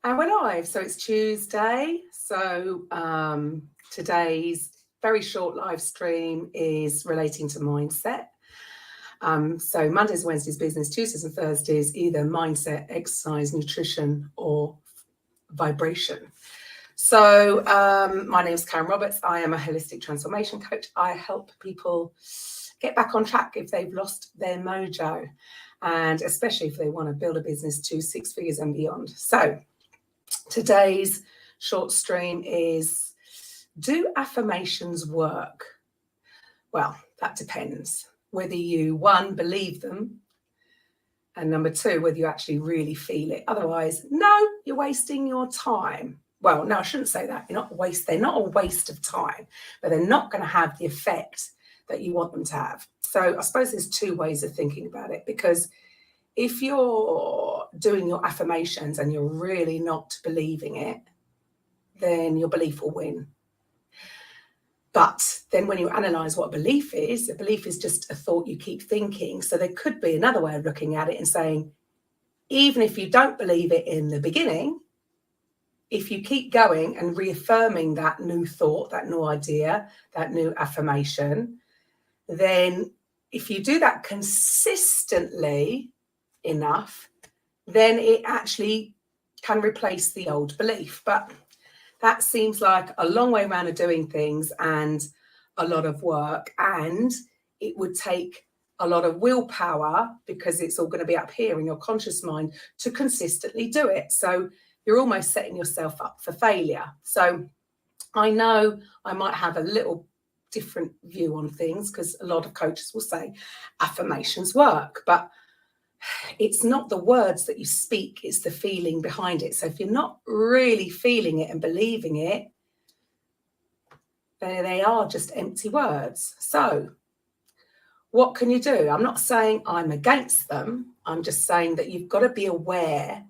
And we're live. So it's Tuesday. So today's very short live stream is relating to mindset. So Mondays, Wednesdays, business, Tuesdays and Thursdays, either mindset, exercise, nutrition, or vibration. So my name is Karen Roberts. I am a holistic transformation coach. I help people get back on track if they've lost their mojo, and especially if they want to build a business to 6 figures and beyond. So today's short stream is, do affirmations work? Well, that depends whether you, one, believe them, and number two, whether you actually really feel it. Otherwise, no, you're wasting your time. Well, no, I shouldn't say that. They're not a waste of time, but they're not going to have the effect that you want them to have. So I suppose there's two ways of thinking about it, because if you're doing your affirmations and you're really not believing it, then your belief will win. But then when you analyze what a belief is just a thought you keep thinking. So there could be another way of looking at it and saying, even if you don't believe it in the beginning, if you keep going and reaffirming that new thought, that new idea, that new affirmation, then if you do that consistently enough, then it actually can replace the old belief. But that seems like a long way around of doing things and a lot of work, and it would take a lot of willpower, because it's all going to be up here in your conscious mind to consistently do it. So you're almost setting yourself up for failure. So I know I might have a little different view on things, because a lot of coaches will say affirmations work, but it's not the words that you speak, it's the feeling behind it. So if you're not really feeling it and believing it, they are just empty words. So what can you do? I'm not saying I'm against them. I'm just saying that you've got to be aware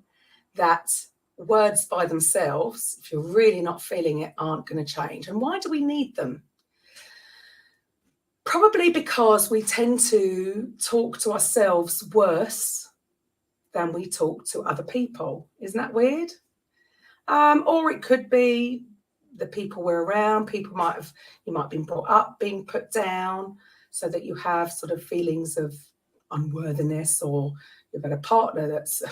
that words by themselves, if you're really not feeling it, aren't going to change. And why do we need them? Probably because we tend to talk to ourselves worse than we talk to other people. Isn't that weird? Or it could be the people we're around. You might have been brought up being put down, so that you have sort of feelings of unworthiness, or you've had a partner that's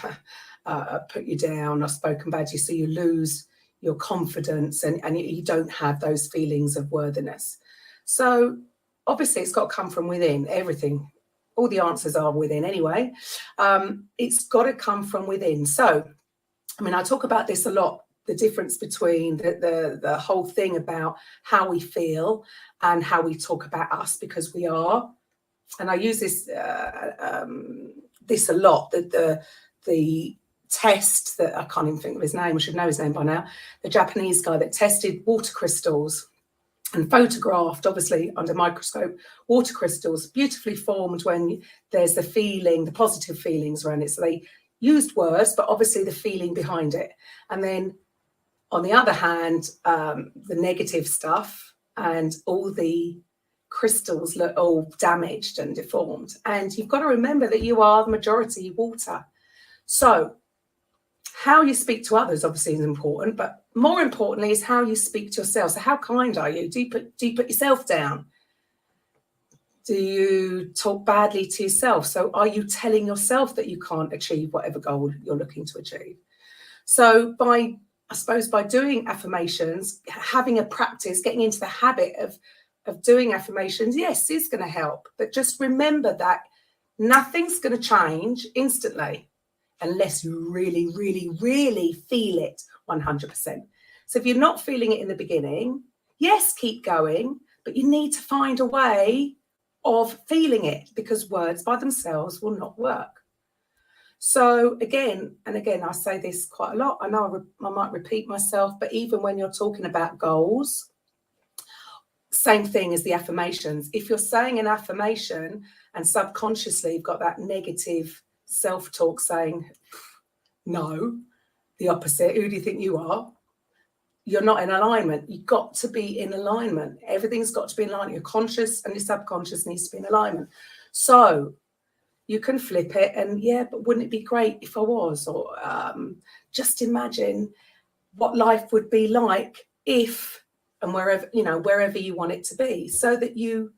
put you down or spoken bad to you, so you lose your confidence and you don't have those feelings of worthiness. So obviously, it's got to come from within. Everything, all the answers are within anyway. It's got to come from within. So, I mean, I talk about this a lot, the difference between the whole thing about how we feel and how we talk about us, because we are, and I use this this a lot, that the test that I can't even think of his name, I should know his name by now, the Japanese guy that tested water crystals and photographed, obviously under microscope, water crystals beautifully formed when there's the feeling, the positive feelings around it. So they used words, but obviously the feeling behind it. And then on the other hand, the negative stuff, and all the crystals look all damaged and deformed. And you've got to remember that you are the majority water. So how you speak to others obviously is important, but more importantly is how you speak to yourself. So how kind are you? Do you put yourself down? Do you talk badly to yourself? So are you telling yourself that you can't achieve whatever goal you're looking to achieve? So by doing affirmations, having a practice, getting into the habit of doing affirmations, yes, is going to help. But just remember that nothing's going to change instantly unless you really, really, really feel it 100%. So if you're not feeling it in the beginning, yes, keep going, but you need to find a way of feeling it, because words by themselves will not work. So again and again, I say this quite a lot. I know I might repeat myself, but even when you're talking about goals, same thing as the affirmations. If you're saying an affirmation and subconsciously you've got that negative self-talk saying, no, the opposite, who do you think you are? You're not in alignment. You've got to be in alignment. Everything's got to be in alignment. Your conscious and your subconscious needs to be in alignment. So you can flip it and, yeah, but wouldn't it be great if I was? Or just imagine what life would be like if, and wherever you want it to be, so that you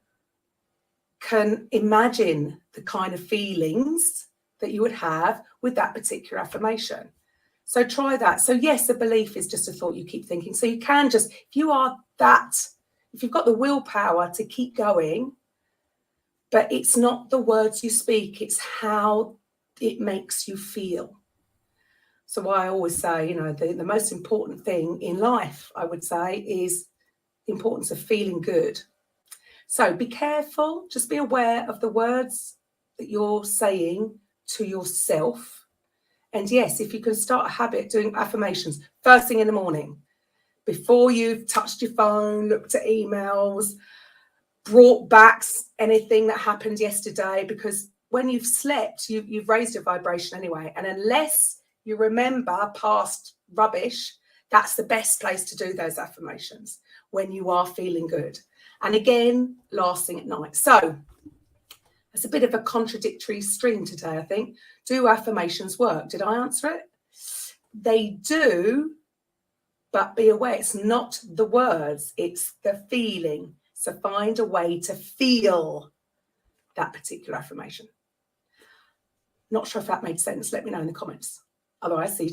can imagine the kind of feelings that you would have with that particular affirmation. So try that. So yes, a belief is just a thought you keep thinking. So you can just, if you've got the willpower to keep going, but it's not the words you speak, it's how it makes you feel. So I always say, the most important thing in life, I would say, is the importance of feeling good. So be careful, just be aware of the words that you're saying to yourself. And yes, if you can start a habit doing affirmations first thing in the morning, before you've touched your phone, looked at emails, brought back anything that happened yesterday, because when you've slept, you've raised your vibration anyway. And unless you remember past rubbish, that's the best place to do those affirmations, when you are feeling good. And again, last thing at night. So it's a bit of a contradictory stream today, I think. Do affirmations work? Did I answer it? They do, but be aware, it's not the words, it's the feeling. So find a way to feel that particular affirmation. Not sure if that made sense. Let me know in the comments. Otherwise, see you